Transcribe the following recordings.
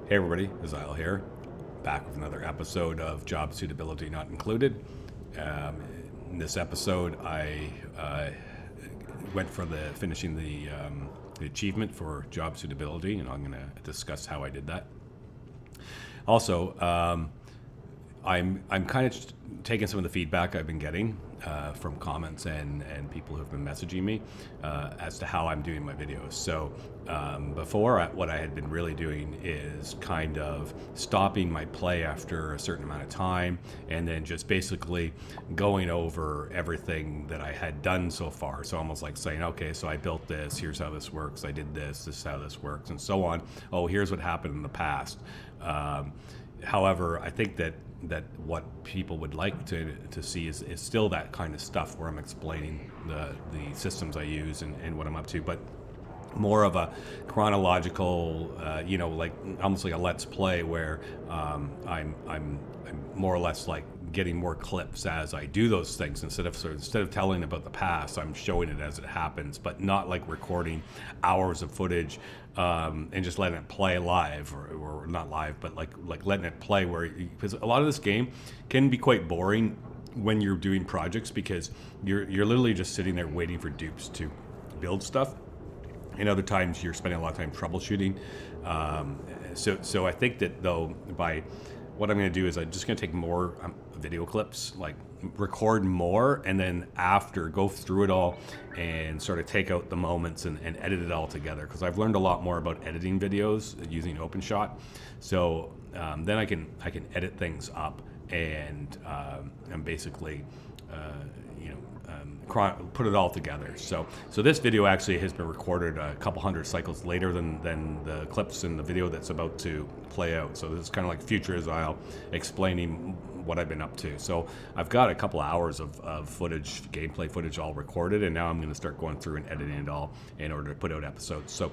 Hey everybody, Azile here, back with another episode of Job Suitability Not Included. In this episode, I went for finishing the achievement for job suitability, and I'm going to discuss how I did that. Also, I'm kind of taking some of the feedback I've been getting from comments and people who've been messaging me as to how I'm doing my videos. So before, what I had been really doing is kind of stopping my play after a certain amount of time and then just basically going over everything that I had done so far. So almost like saying, okay, so I built this, here's how this works, I did this is how this works, and so on. Oh, here's what happened in the past. However, I think that what people would like to see is still that kind of stuff where I'm explaining the systems I use and what I'm up to, but more of a chronological, like almost like a let's play where I'm more or less like getting more clips as I do those things instead of telling about the past. I'm showing it as it happens, but not like recording hours of footage and just letting it play live or not live, but like letting it play because a lot of this game can be quite boring when you're doing projects because you're literally just sitting there waiting for dupes to build stuff. And other times you're spending a lot of time troubleshooting. So I think that though, by what I'm going to do is I'm just going to take more video clips, like record more, and then after go through it all and sort of take out the moments and edit it all together. Because I've learned a lot more about editing videos using OpenShot. So then I can edit things up and basically put it all together. So this video actually has been recorded a couple hundred cycles later than the clips in the video that's about to play out. So this is kind of like future Azile explaining what I've been up to. So I've got a couple hours of footage, gameplay footage all recorded, and now I'm going to start going through and editing it all in order to put out episodes. So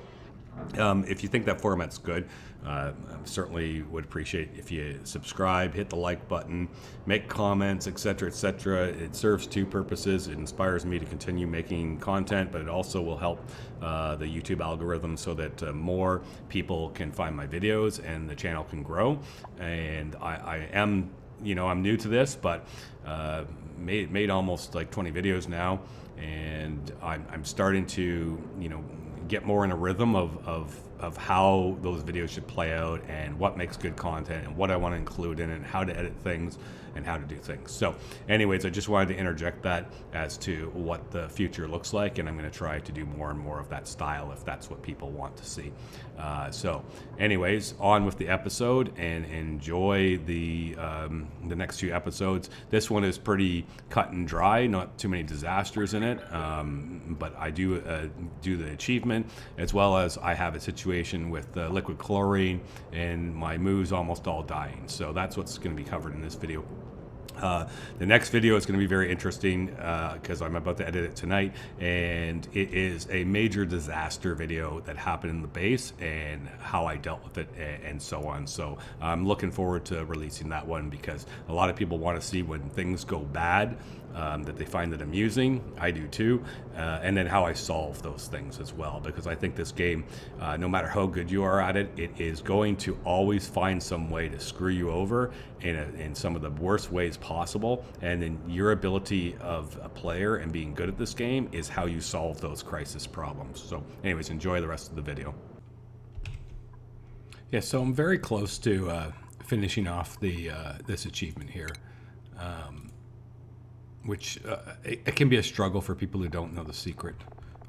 if you think that format's good, I certainly would appreciate if you subscribe, hit the like button, make comments, etc., etc. It serves two purposes. It inspires me to continue making content, but it also will help the YouTube algorithm so that more people can find my videos and the channel can grow. And I am, I'm new to this, but made almost like 20 videos now, and I'm starting to, get more in a rhythm of how those videos should play out and what makes good content and what I want to include in it and how to edit things and how to do things. So anyways, I just wanted to interject that as to what the future looks like, and I'm going to try to do more and more of that style if that's what people want to see. So anyways, on with the episode and enjoy the next few episodes. This one is pretty cut and dry, not too many disasters in it, but I do the achievement, as well as I have a situation with liquid chlorine and my moves almost all dying. So that's what's going to be covered in this video. The next video is going to be very interesting because I'm about to edit it tonight, and it is a major disaster video that happened in the base and how I dealt with it and so on. So I'm looking forward to releasing that one because a lot of people want to see when things go bad, that they find it amusing. I do too. And then how I solve those things as well, because I think this game, no matter how good you are at it, it is going to always find some way to screw you over in some of the worst ways possible. And then your ability of a player and being good at this game is how you solve those crisis problems. So anyways, enjoy the rest of the video. Yeah, so I'm very close to finishing off this achievement here. Which it can be a struggle for people who don't know the secret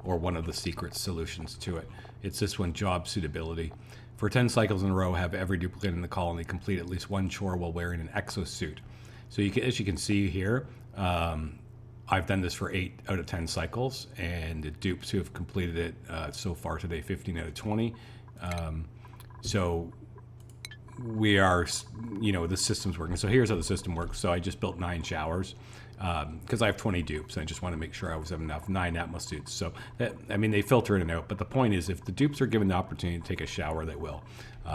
or one of the secret solutions to it. It's this one, job suitability. For 10 cycles in a row, have every duplicate in the colony complete at least one chore while wearing an exosuit. So as you can see here, I've done this for 8 out of 10 cycles, and the dupes who have completed it so far today, 15 out of 20. So we are, the system's working. So here's how the system works. So I just built 9 showers because I have 20 dupes. And I just want to make sure I always have enough 9 Atmos suits. So they filter in and out. But the point is, if the dupes are given the opportunity to take a shower, they will.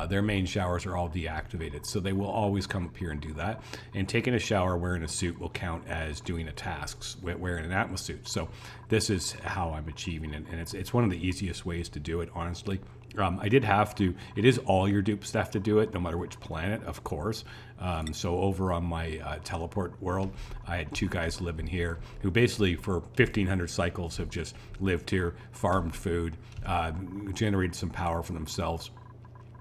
Their main showers are all deactivated, so they will always come up here and do that. And taking a shower wearing a suit will count as doing a task wearing an Atmos suit. So this is how I'm achieving it, and it's one of the easiest ways to do it, honestly. I did have to. It is all your dupes that have to do it, no matter which planet, of course. So over on my teleport world, I had 2 guys living here who basically for 1,500 cycles have just lived here, farmed food, generated some power for themselves,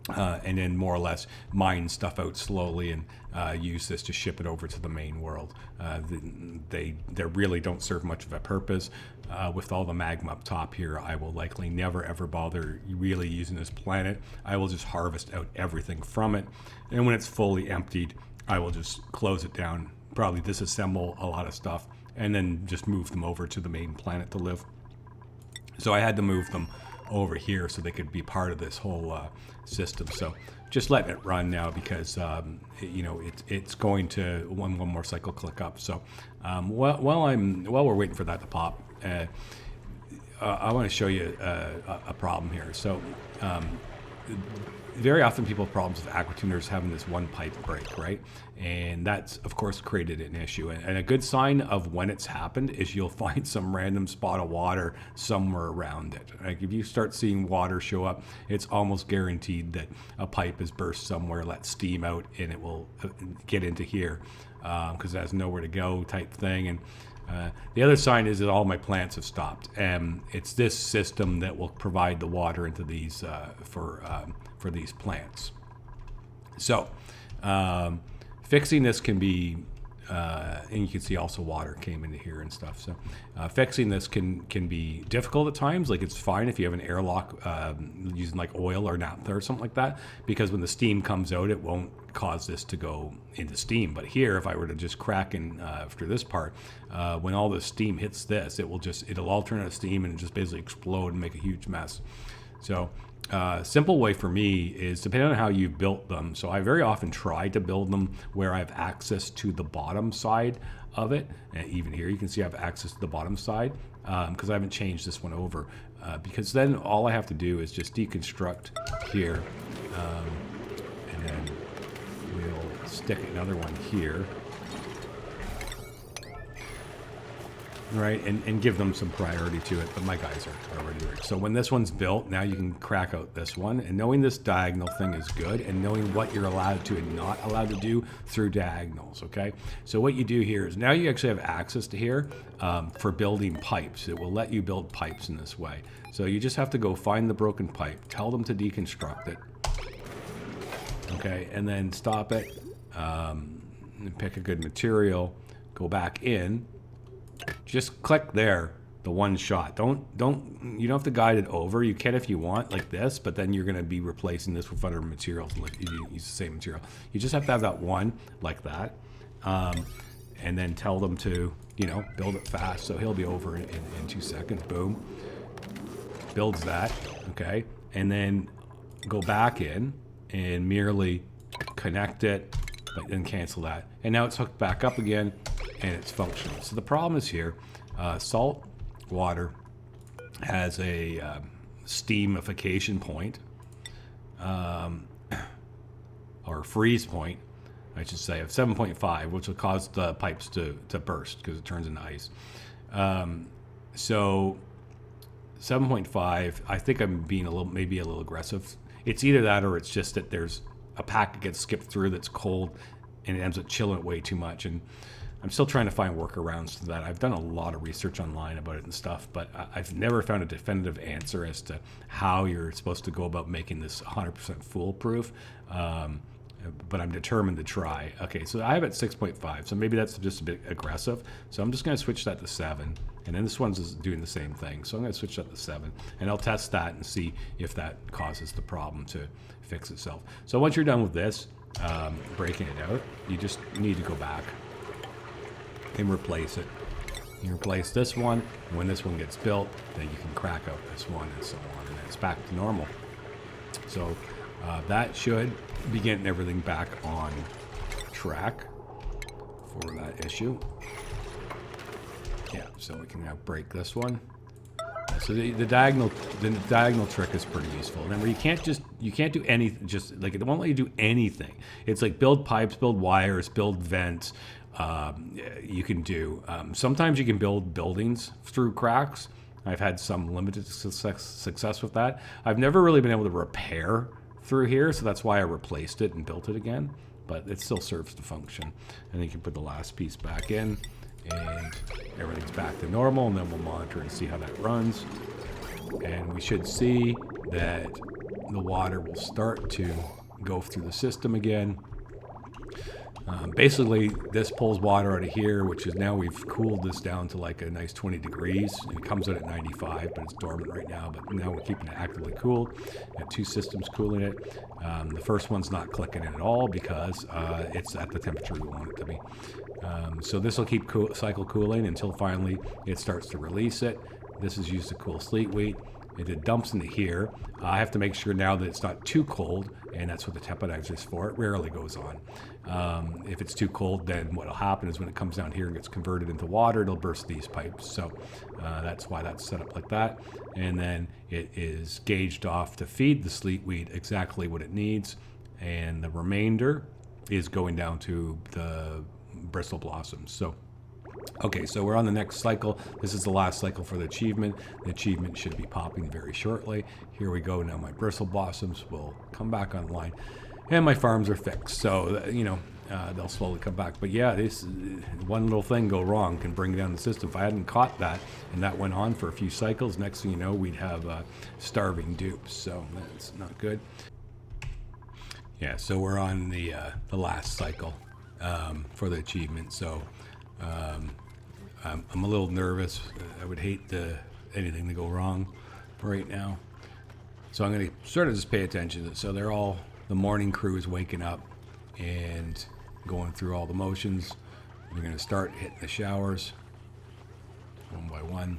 and then more or less mine stuff out slowly and use this to ship it over to the main world. They really don't serve much of a purpose. With all the magma up top here, I will likely never ever bother really using this planet. I will just harvest out everything from it, and when it's fully emptied, I will just close it down, probably disassemble a lot of stuff, and then just move them over to the main planet to live. So I had to move them over here so they could be part of this whole system. So just letting it run now because it's going to one more cycle click up. So while we're waiting for that to pop, I want to show you a problem here. So very often people have problems with aqua tuners having this one pipe break, right? And that's, of course, created an issue. And a good sign of when it's happened is you'll find some random spot of water somewhere around it. Like if you start seeing water show up, it's almost guaranteed that a pipe has burst somewhere, let steam out, and it will get into here because it has nowhere to go type thing. And the other sign is that all my plants have stopped. It's this system that will provide the water into these for these plants. So fixing this can be, and you can see also water came into here and stuff. So fixing this can be difficult at times. Like it's fine if you have an airlock using like oil or naphtha or something like that, because when the steam comes out, it won't cause this to go into steam. But here, if I were to just crack in after this part, when all the steam hits this, it'll all turn out steam and just basically explode and make a huge mess. So simple way for me is depending on how you built them. So I very often try to build them where I have access to the bottom side of it. And even here, you can see I have access to the bottom side because I haven't changed this one over. Because then all I have to do is just deconstruct here. And then we'll stick another one here. Right, and give them some priority to it, but my guys are already there. So when this one's built, now you can crack out this one, and knowing this diagonal thing is good, and knowing what you're allowed to and not allowed to do through diagonals, okay? So what you do here is now you actually have access to here for building pipes. It will let you build pipes in this way. So you just have to go find the broken pipe, tell them to deconstruct it, okay, and then stop it, and pick a good material, go back in. Just click there, the one shot. You don't have to guide it over. You can if you want, like this, but then you're going to be replacing this with other materials. Like you use the same material. You just have to have that one like that, and then tell them to build it fast. So he'll be over in 2 seconds. Boom, builds that. Okay, and then go back in and merely connect it, but then cancel that, and now it's hooked back up again. And it's functional. So the problem is here, salt water has a steamification point, or freeze point, I should say, of 7.5, which will cause the pipes to burst because it turns into ice. So 7.5, I think I'm being maybe a little aggressive. It's either that or it's just that there's a pack that gets skipped through that's cold and it ends up chilling it way too much. And I'm still trying to find workarounds to that. I've done a lot of research online about it and stuff, but I've never found a definitive answer as to how you're supposed to go about making this 100% foolproof. But I'm determined to try. Okay, so I have it 6.5, so maybe that's just a bit aggressive. So I'm just going to switch that to 7, and then this one's doing the same thing. So I'm going to switch that to 7, and I'll test that and see if that causes the problem to fix itself. So once you're done with this, breaking it out, you just need to go back and replace it. You replace this one, and when this one gets built, then you can crack out this one and so on, and it's back to normal. So that should be getting everything back on track for that issue. Yeah, so we can now break this one. So the diagonal trick is pretty useful. Remember, you can't do anything. Just like it won't let you do anything. It's like build pipes, build wires, build vents. You can do. Sometimes you can build buildings through cracks. I've had some limited success with that. I've never really been able to repair through here, so that's why I replaced it and built it again. But it still serves the function. And then you can put the last piece back in, and everything's back to normal, and then we'll monitor and see how that runs. And we should see that the water will start to go through the system again. Basically, this pulls water out of here, which is now we've cooled this down to like a nice 20 degrees. It comes out at 95, but it's dormant right now. But now we're keeping it actively cooled. Got two systems cooling it. The first one's not clicking in at all because it's at the temperature we want it to be. So this will keep cycle cooling until finally it starts to release it. This is used to cool sleet wheat. It dumps into here. I have to make sure now that it's not too cold, and that's what the temporizer is for. It rarely goes on. If it's too cold, then what will happen is when it comes down here and gets converted into water, it'll burst these pipes. So that's why that's set up like that. And then it is gauged off to feed the sleet wheat exactly what it needs, and the remainder is going down to the bristle blossoms. So okay, so we're on the next cycle. This is the last cycle for the achievement. The achievement should be popping very shortly. Here we go. Now my bristle blossoms will come back online, and my farms are fixed. So, you know, they'll slowly come back. But yeah, this one little thing go wrong can bring down the system. If I hadn't caught that, and that went on for a few cycles, next thing you know, we'd have starving dupes. So that's not good. Yeah, so we're on the last cycle for the achievement. So I'm a little nervous. I would hate anything to go wrong right now. So I'm going to sort of just pay attention. So the morning crew is waking up and going through all the motions. We're going to start hitting the showers one by one.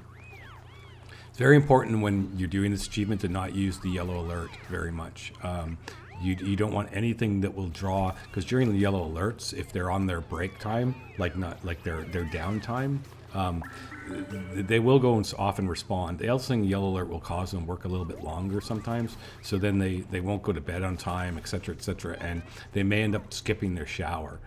It's very important when you're doing this achievement to not use the yellow alert very much. You don't want anything that will draw, because during the yellow alerts, if they're on their break time, like not like their downtime, they will go and often respond. The other thing, yellow alert will cause them to work a little bit longer sometimes, so then they won't go to bed on time, etc., and they may end up skipping their shower.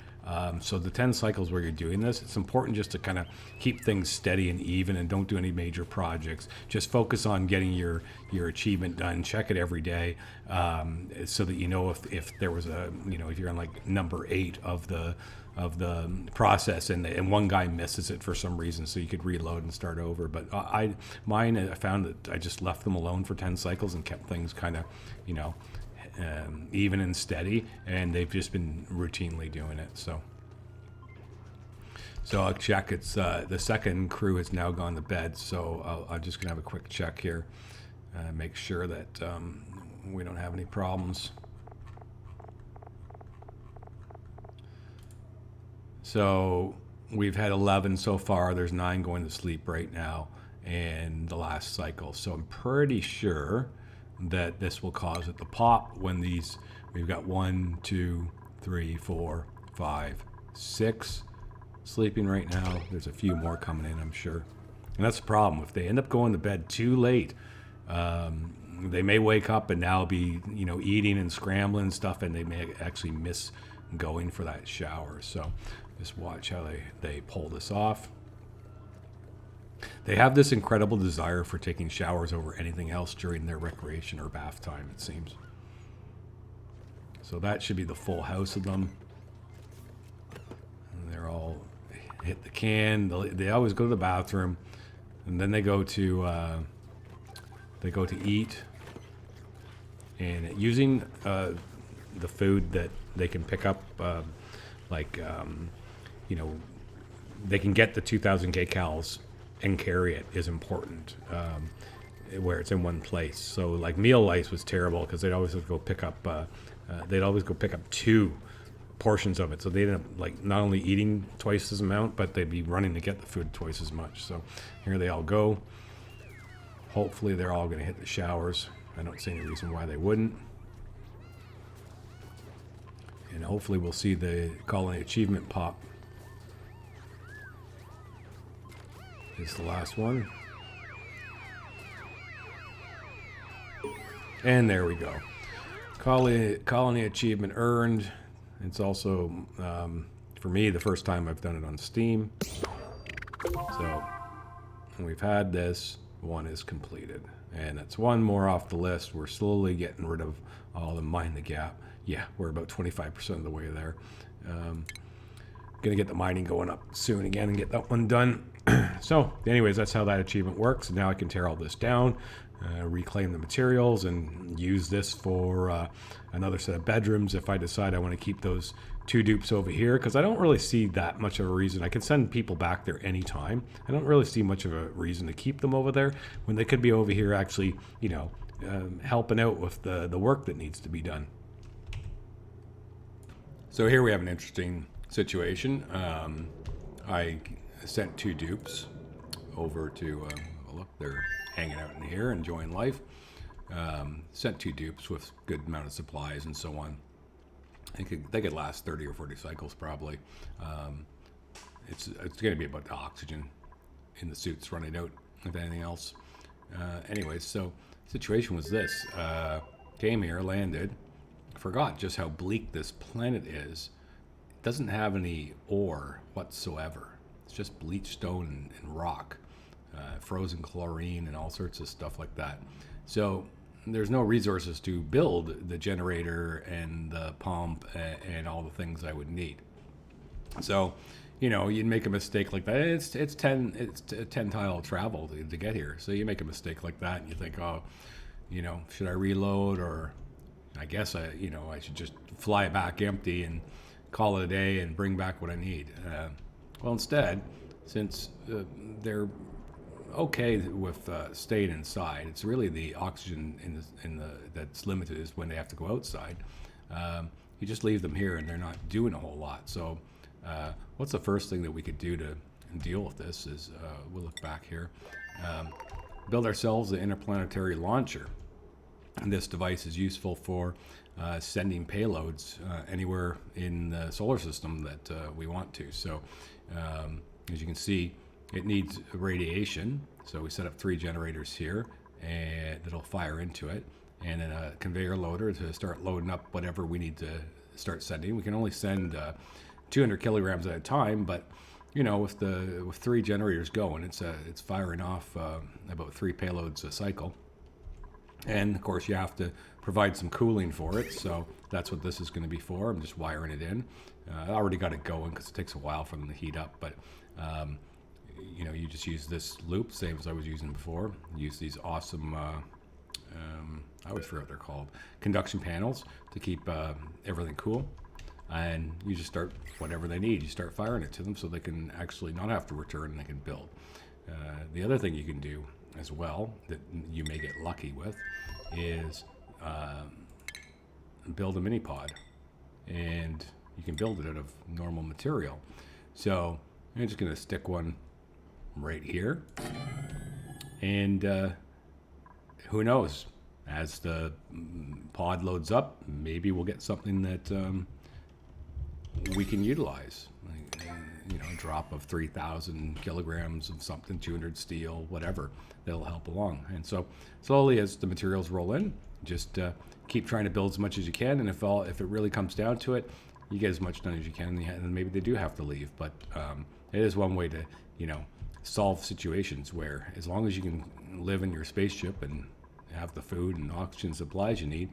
So the 10 cycles where you're doing this, it's important just to kind of keep things steady and even, and don't do any major projects. Just focus on getting your achievement done. Check it every day, so that you know if there was if you're on like number 8 of the process and one guy misses it for some reason, so you could reload and start over. But I found that I just left them alone for 10 cycles and kept things kind of even and steady, and they've just been routinely doing it. So I'll check. It's the second crew has now gone to bed, so I'm just gonna have a quick check here, make sure that we don't have any problems. So we've had 11 so far. There's 9 going to sleep right now, and the last cycle. So I'm pretty sure that this will cause it to pop when we've got 1, 2, 3, 4, 5, 6 sleeping right now. There's a few more coming in, I'm sure. And that's the problem. If they end up going to bed too late, they may wake up and now be, eating and scrambling and stuff, and they may actually miss going for that shower. So just watch how they pull this off. They have this incredible desire for taking showers over anything else during their recreation or bath time, it seems. So that should be the full house of them. And they're all hit the can. They always go to the bathroom, and then they go to eat. And using the food that they can pick up, they can get the 2,000 kcals and carry it is important, where it's in one place. So like meal lice was terrible because they'd always go pick up 2 portions of it. So they ended up like not only eating twice as amount, but they'd be running to get the food twice as much. So here they all go. Hopefully they're all going to hit the showers. I don't see any reason why they wouldn't. And hopefully we'll see the colony achievement pop. This is the last one. And there we go. Colony achievement earned. It's also, for me, the first time I've done it on Steam. So we've had this. one is completed. And it's one more off the list. We're slowly getting rid of all the Mine the Gap. Yeah, we're about 25% of the way there. Gonna get the mining going up soon again and get that one done. So anyways, that's how that achievement works. Now I can tear all this down, reclaim the materials, and use this for another set of bedrooms if I decide I want to keep those 2 dupes over here, because I don't really see that much of a reason. I can send people back there anytime. I don't really see much of a reason to keep them over there when they could be over here actually, you know, helping out with the work that needs to be done. So here we have an interesting situation. I sent 2 dupes over to, look, they're hanging out in here, enjoying life. Sent 2 dupes with good amount of supplies and so on. They could last 30 or 40 cycles probably. It's going to be about the oxygen in the suits running out, if anything else. Anyways, so situation was this. Came here, landed, forgot just how bleak this planet is. It doesn't have any ore whatsoever. It's just bleached stone and rock, frozen chlorine and all sorts of stuff like that. So there's no resources to build the generator and the pump and all the things I would need. So, you know, you'd make a mistake like that. It's 10 tile travel to get here. So you make a mistake like that and you think, oh, you know, should I reload, or I guess I should just fly back empty and call it a day and bring back what I need. Well, instead, since they're okay with staying inside, it's really the oxygen that's limited is when they have to go outside. You just leave them here and they're not doing a whole lot. So what's the first thing that we could do to deal with this is, we'll look back here, build ourselves an interplanetary launcher. And this device is useful for sending payloads anywhere in the solar system that we want to. So as you can see, it needs radiation. So we set up 3 generators here, and it'll fire into it, and then a conveyor loader to start loading up whatever we need to start sending. We can only send 200 kilograms at a time, but you know, with 3 generators going, it's firing off about 3 payloads a cycle. And of course, you have to provide some cooling for it, so that's what this is going to be for. I'm just wiring it in. I already got it going because it takes a while for them to heat up, but you know, you just use this loop, same as I was using before. Use these awesome, I always forget what they're called, conduction panels to keep everything cool. And you just start whatever they need. You start firing it to them so they can actually not have to return and they can build. The other thing you can do as well that you may get lucky with is build a mini pod, and you can build it out of normal material. So I'm just going to stick one right here, and who knows, as the pod loads up, maybe we'll get something that we can utilize. You know, a drop of 3,000 kilograms of something, 200 steel, whatever, that'll help along. And so slowly as the materials roll in, just keep trying to build as much as you can. And if it really comes down to it, you get as much done as you can. And maybe they do have to leave, but it is one way to, you know, solve situations where as long as you can live in your spaceship and have the food and oxygen supplies you need,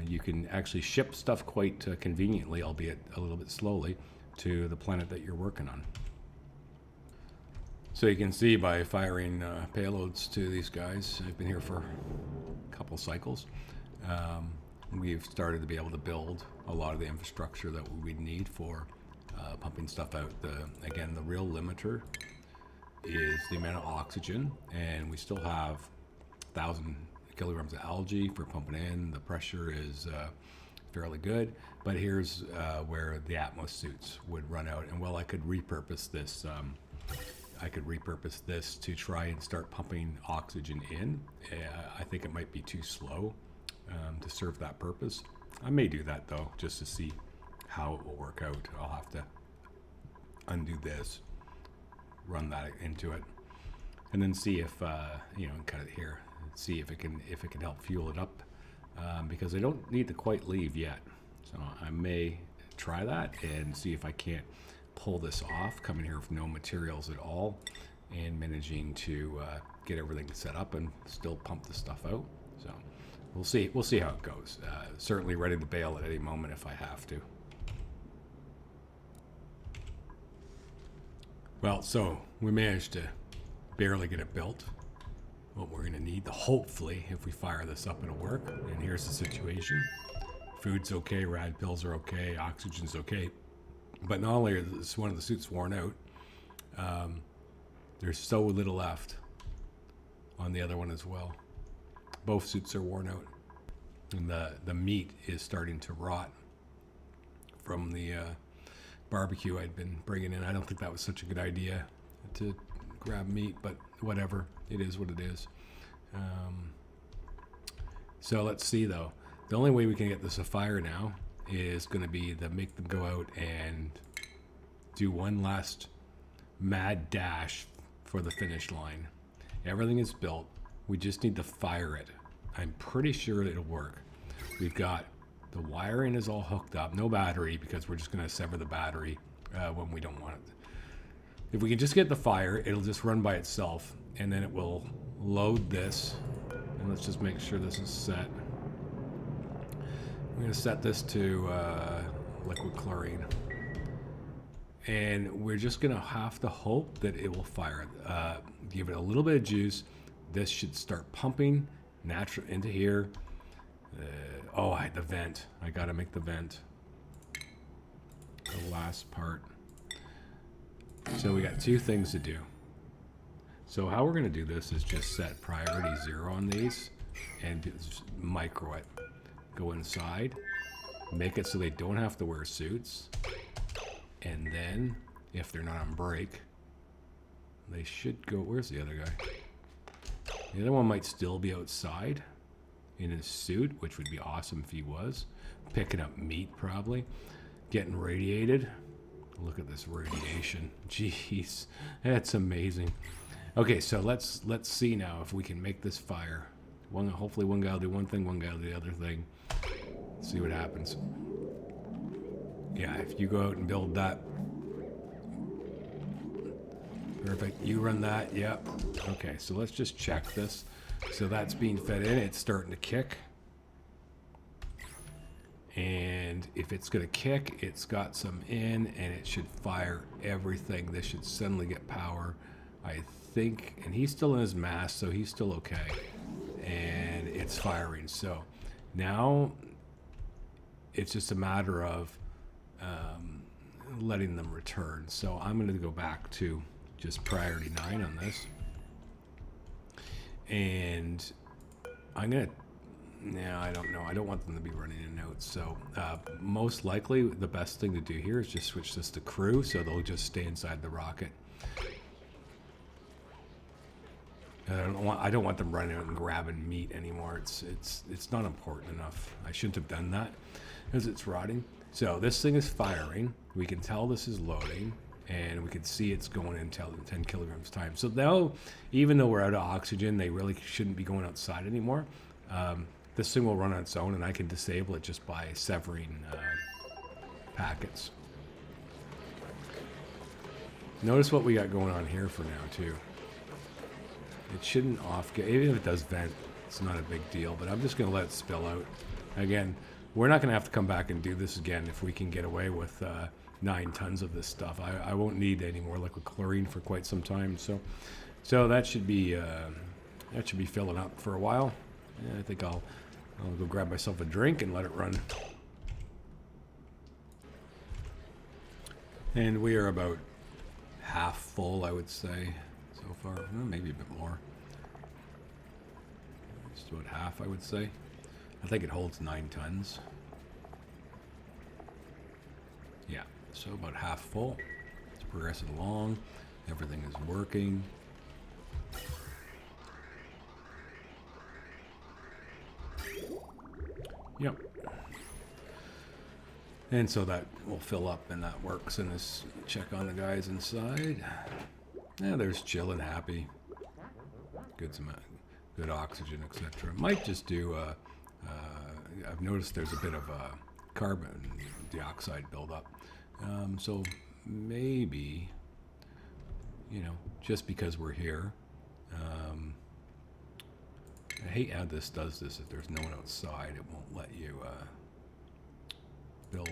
you can actually ship stuff quite conveniently, albeit a little bit slowly, to the planet that you're working on. So you can see by firing payloads to these guys, I've been here for a couple cycles, we've started to be able to build a lot of the infrastructure that we need for pumping stuff out. Again, the real limiter is the amount of oxygen, and we still have 1,000 kilograms of algae for pumping in. The pressure is fairly good, but here's where the Atmos suits would run out. And well, I could repurpose this. I could repurpose this to try and start pumping oxygen in. I think it might be too slow to serve that purpose. I may do that though, just to see how it will work out. I'll have to undo this, run that into it, and then see if you know, and cut it here. See if it can help fuel it up, because I don't need to quite leave yet. So I may try that and see if I can't pull this off, coming here with no materials at all, and managing to get everything set up and still pump the stuff out. So we'll see how it goes. Certainly ready to bail at any moment if I have to. Well, so we managed to barely get it built. What we're going to need, hopefully, if we fire this up, it'll work. And here's the situation. Food's okay, rad pills are okay, oxygen's okay. But not only is one of the suits worn out, there's so little left on the other one as well. Both suits are worn out. And the meat is starting to rot from the barbecue I'd been bringing in. I don't think that was such a good idea to grab meat, but whatever. It is what it is. So let's see, though. The only way we can get this afire now is going to be to make them go out and do one last mad dash for the finish line. Everything is built. We just need to fire it. I'm pretty sure it'll work. We've got the wiring is all hooked up. No battery, because we're just going to sever the battery when we don't want it. If we can just get the fire, it'll just run by itself, and then it will load this. And let's just make sure this is set. I'm going to set this to liquid chlorine. And we're just going to have to hope that it will fire. Give it a little bit of juice. This should start pumping natural into here. The vent. I got to make the vent. The last part. So we got two things to do. So how we're going to do this is just set priority 0 on these and just micro it. Go inside, make it so they don't have to wear suits, and then if they're not on break, they should go. Where's the other guy? The other one might still be outside in his suit, which would be awesome if he was. Picking up meat probably. Getting radiated. Look at this radiation. Jeez, that's amazing. Okay, so let's see now if we can make this fire. Hopefully one guy will do one thing, one guy will do the other thing. Let's see what happens. Yeah, if you go out and build that. Perfect. You run that. Yep. Okay, so let's just check this. So that's being fed in. It's starting to kick. And if it's going to kick, it's got some in, and it should fire everything. This should suddenly get power, I think. And he's still in his mask, so he's still okay. And it's firing. So now it's just a matter of letting them return. So I'm going to go back to just priority 9 on this. And I'm going to... Yeah, I don't know. I don't want them to be running in and out. So most likely the best thing to do here is just switch this to crew, so they'll just stay inside the rocket. I don't want them running out and grabbing meat anymore. It's not important enough. I shouldn't have done that because it's rotting. So this thing is firing. We can tell this is loading, and we can see it's going in 10 kilograms time. So now, even though we're out of oxygen, they really shouldn't be going outside anymore. This thing will run on its own, and I can disable it just by severing packets. Notice what we got going on here for now, too. It shouldn't even if it does vent, it's not a big deal, but I'm just going to let it spill out. Again, we're not going to have to come back and do this again if we can get away with 9 tons of this stuff. I won't need any more liquid chlorine for quite some time, so that should be filling up for a while. Yeah, I think I'll go grab myself a drink and let it run. And we are about half full, I would say, so far. Well, maybe a bit more. Just about half, I would say. I think it holds 9 tons. Yeah, so about half full. It's progressing along. Everything is working. Yep. And so that will fill up, and that works. And let's check on the guys inside. Yeah, there's chill and happy. Good oxygen, etc. Might just do. I've noticed there's a bit of carbon dioxide buildup. So maybe you know, just because we're here. I hate how this does this. If there's no one outside, it won't let you build.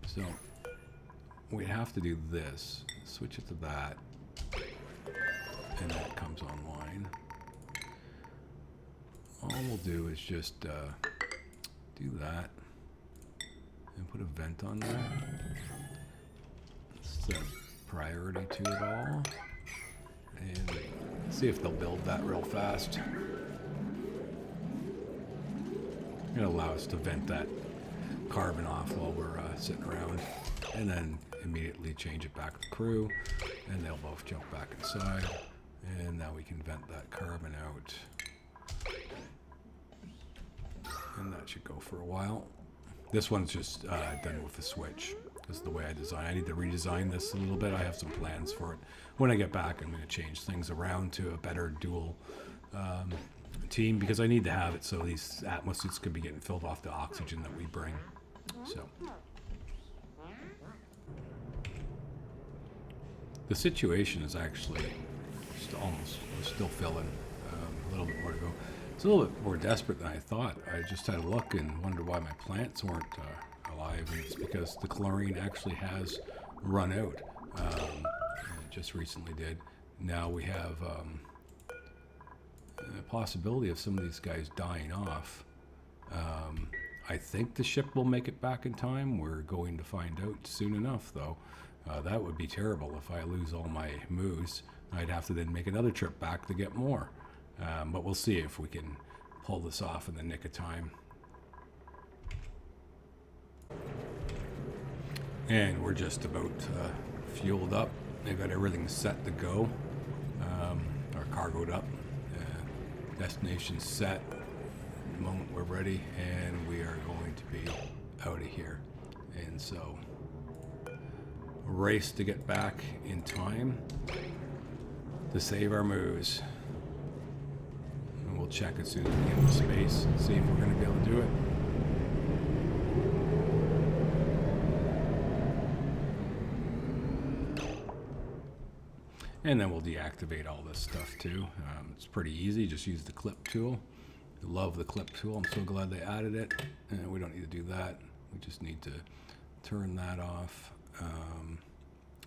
So we have to do this. Switch it to that, and that comes online. All we'll do is just do that and put a vent on there. Set priority to it all, and see if they'll build that real fast. It'll allow us to vent that carbon off while we're sitting around, and then immediately change it back to crew, and they'll both jump back inside, and now we can vent that carbon out, and that should go for a while. This one's just done with the switch. This is the way I design. I need to redesign this a little bit. I have some plans for it. When I get back, I'm going to change things around to a better dual team, because I need to have it so these Atmos suits could be getting filled off the oxygen that we bring. So the situation is actually still filling. A little bit more to go. It's a little bit more desperate than I thought. I just had a look and wondered why my plants weren't alive, and it's because the chlorine actually has run out. It just recently did. Now we have a possibility of some of these guys dying off. I think the ship will make it back in time. We're going to find out soon enough, though. That would be terrible if I lose all my moose. I'd have to then make another trip back to get more. But we'll see if we can pull this off in the nick of time. And we're just about fueled up. They've got everything set to go. Our cargoed up. Destination set. The moment we're ready, and we are going to be out of here. And so, race to get back in time to save our moose. And we'll check as soon as we get into space and see if we're going to be able to do it. And then we'll deactivate all this stuff too. It's pretty easy. Just use the clip tool. I love the clip tool. I'm so glad they added it. And we don't need to do that. We just need to turn that off.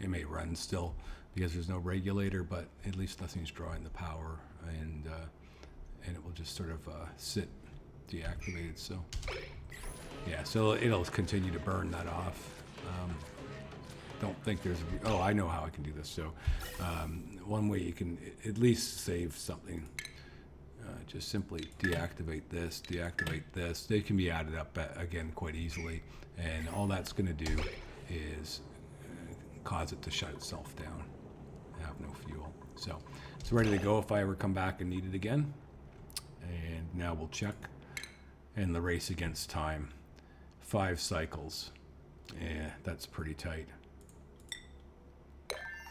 It may run still because there's no regulator, but at least nothing's drawing the power, and it will just sort of sit deactivated. So yeah, so it'll continue to burn that off. Don't think there's oh, I know how I can do this. So one way you can at least save something, just simply deactivate this. They can be added up again quite easily, and all that's going to do is cause it to shut itself down, have no fuel. So it's ready to go if I ever come back and need it again. And now we'll check, and the race against time, 5 cycles. Yeah, that's pretty tight.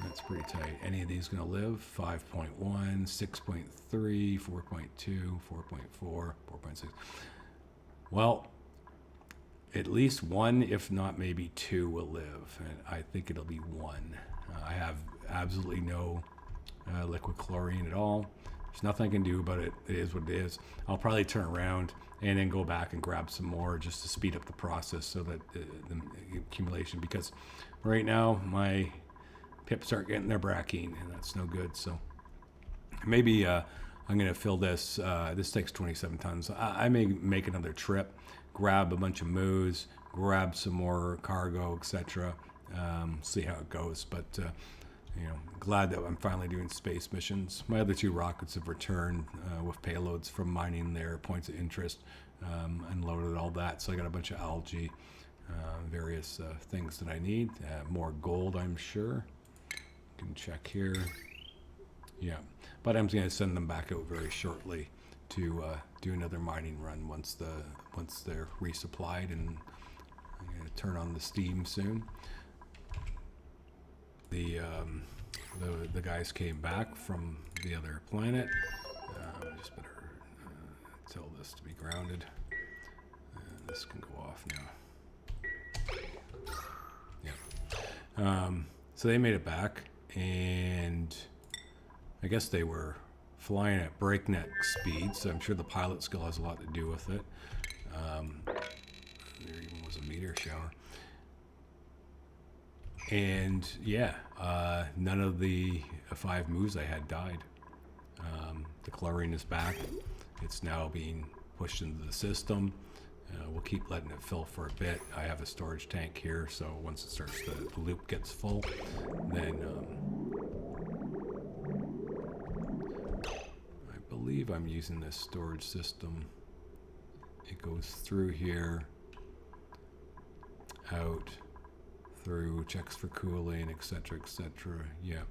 That's pretty tight. Any of these going to live? 5.1, 6.3, 4.2, 4.4, 4.6. Well, at least one, if not maybe 2, will live. And I think it'll be 1. I have absolutely no liquid chlorine at all. There's nothing I can do about it. It is what it is. I'll probably turn around and then go back and grab some more just to speed up the process so that the accumulation, because right now my pips aren't getting their brackine, and that's no good. So maybe I'm going to fill this. This takes 27 tons. I may make another trip, grab a bunch of moos, grab some more cargo, etc. See how it goes. But you know, glad that I'm finally doing space missions. My other 2 rockets have returned with payloads from mining their points of interest, unloaded all that. So I got a bunch of algae, various things that I need. More gold, I'm sure. You can check here. Yeah, but I'm going to send them back out very shortly to do another mining run once they're resupplied, and I'm going to turn on the steam soon. The guys came back from the other planet. Just better tell this to be grounded. This can go off now. Yeah. So they made it back, and I guess they were flying at breakneck speed, so I'm sure the pilot skill has a lot to do with it. There even was a meteor shower. And yeah, none of the 5 moves I had died. The chlorine is back. It's now being pushed into the system. We'll keep letting it fill for a bit. I have a storage tank here, so once it starts, the loop gets full, then I believe I'm using this storage system. It goes through here, out, through, checks for cooling, etc., etc. Yeah,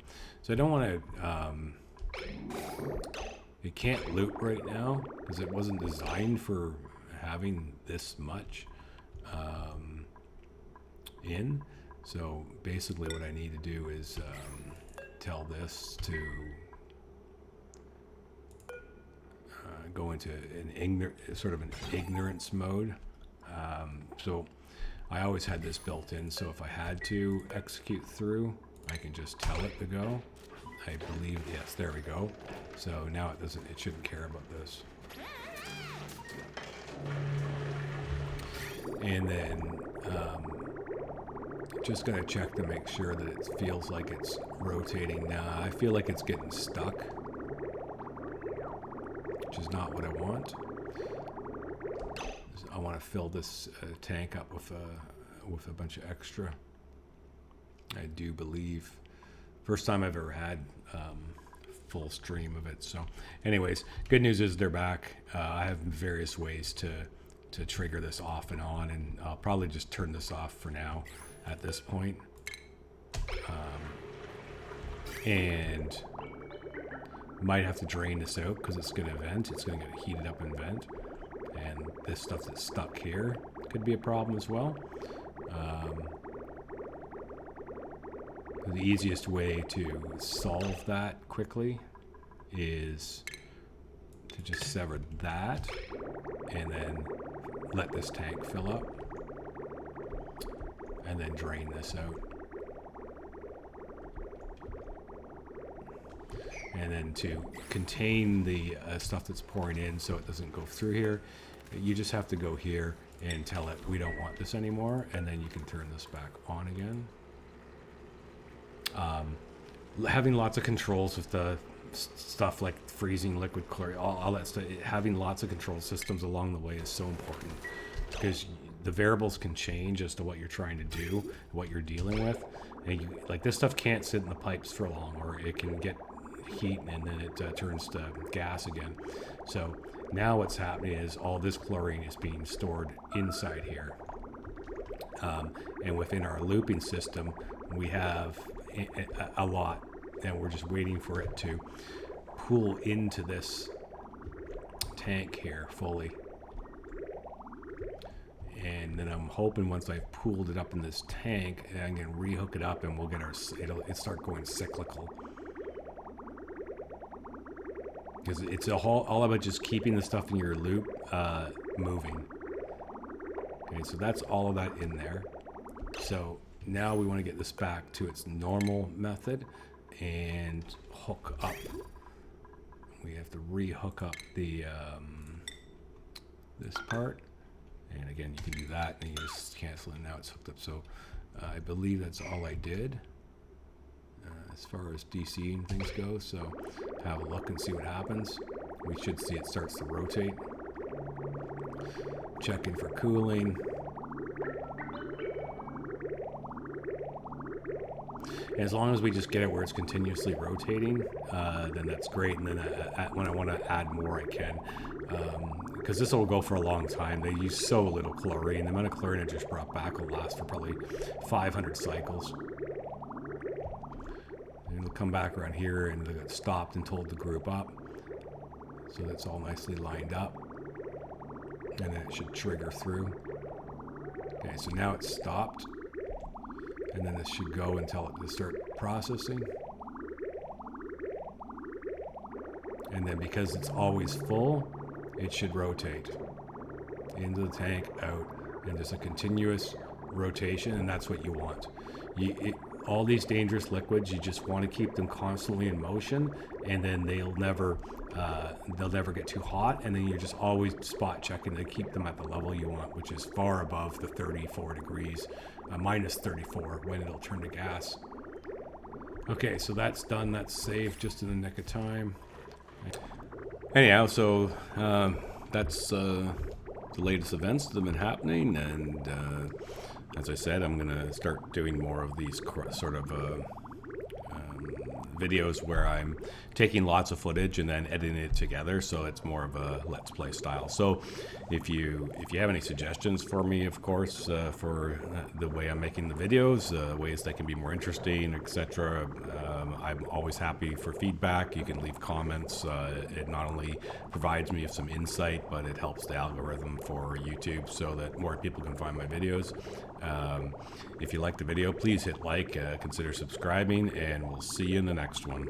so I don't want to. It can't loop right now because it wasn't designed for having this much in. So basically, what I need to do is tell this to go into an ignorance mode. So I always had this built in, so if I had to execute through, I can just tell it to go. I believe, yes, there we go. So now it shouldn't care about this. And then just gonna check to make sure that it feels like it's rotating. Now I feel like it's getting stuck, which is not what I want. I want to fill this tank up with a bunch of extra. I do believe first time I've ever had full stream of it. So anyways, good news is they're back. I have various ways to trigger this off and on, and I'll probably just turn this off for now at this point. And might have to drain this out because it's going to vent. It's going to get heated up and vent. And this stuff that's stuck here could be a problem as well. The easiest way to solve that quickly is to just sever that and then let this tank fill up and then drain this out. And then to contain the stuff that's pouring in so it doesn't go through here, you just have to go here and tell it we don't want this anymore, and then you can turn this back on again. Having lots of controls with the stuff like freezing, liquid chlorine, all that stuff, having lots of control systems along the way is so important, because the variables can change as to what you're trying to do, what you're dealing with. And like this stuff can't sit in the pipes for long, or it can get heat and then it turns to gas again. So now what's happening is all this chlorine is being stored inside here. And within our looping system, we have a lot, and we're just waiting for it to pool into this tank here fully. And then I'm hoping once I've pooled it up in this tank, I can rehook it up and we'll get it'll start going cyclical. Because it's all about just keeping the stuff in your loop moving. Okay, so that's all of that in there. So now we want to get this back to its normal method and hook up. We have to re-hook up the this part. And again, you can do that and you just cancel it. Now it's hooked up. So I believe that's all I did as far as DCing things go. So have a look and see what happens. We should see it starts to rotate. Checking for cooling. And as long as we just get it where it's continuously rotating, then that's great. And then when I want to add more, I can. Because this will go for a long time. They use so little chlorine. The amount of chlorine I just brought back will last for probably 500 cycles. And it'll come back around here and it'll get stopped and told to group up. So that's all nicely lined up. And then it should trigger through. Okay, so now it's stopped. And then this should go and tell it to start processing. And then because it's always full, it should rotate into the tank, out, and just a continuous rotation, and that's what you want. all these dangerous liquids, you just want to keep them constantly in motion, and then they'll never get too hot, and then you're just always spot checking to keep them at the level you want, which is far above the 34 degrees, minus 34 when it'll turn to gas. Okay, so that's done. That's saved just in the nick of time. Anyhow, so that's the latest events that have been happening, and as I said, I'm going to start doing more of these sort of videos where I'm taking lots of footage and then editing it together, so it's more of a let's play style. So if you have any suggestions for me, of course, for the way I'm making the videos, ways that can be more interesting, etc., I'm always happy for feedback. You can leave comments. It not only provides me with some insight, but it helps the algorithm for YouTube so that more people can find my videos. If you like the video, please hit like, consider subscribing, and we'll see you in the next one.